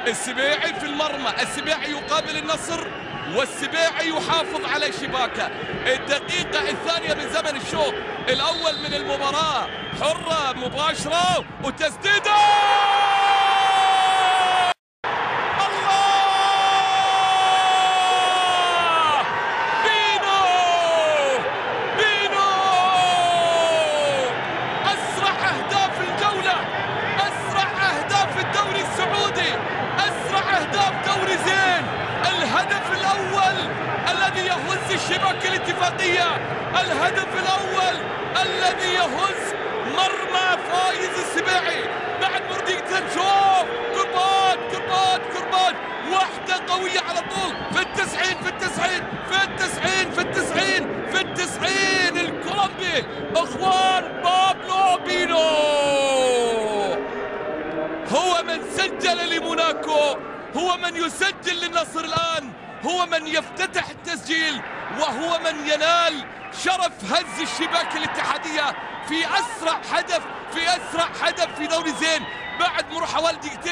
السبيعي في المرمى، السبيعي يقابل النصر والسبيعي يحافظ على شباكه. الدقيقة الثانية من زمن الشوط الأول من المباراة، حرة مباشرة وتسديدة. الله! بينو أسرع أهداف الجولة، أسرع أهداف الدوري السعودي، أسرع أهداف دوري زين. الهدف الأول الذي يهز الشباك الاتفاقية، الهدف الأول الذي يهز مرمى فايز السبيعي بعد دقيقتين. شوف كربات واحدة قوية على طول في التسعين الكولومبي اخوان بابلو بينو هو من سجل لموناكو، هو من يسجل للنصر الآن، هو من يفتتح التسجيل، وهو من ينال شرف هز الشباك الاتحادية في أسرع هدف في دوري زين بعد مرور حوالي دقيقتين.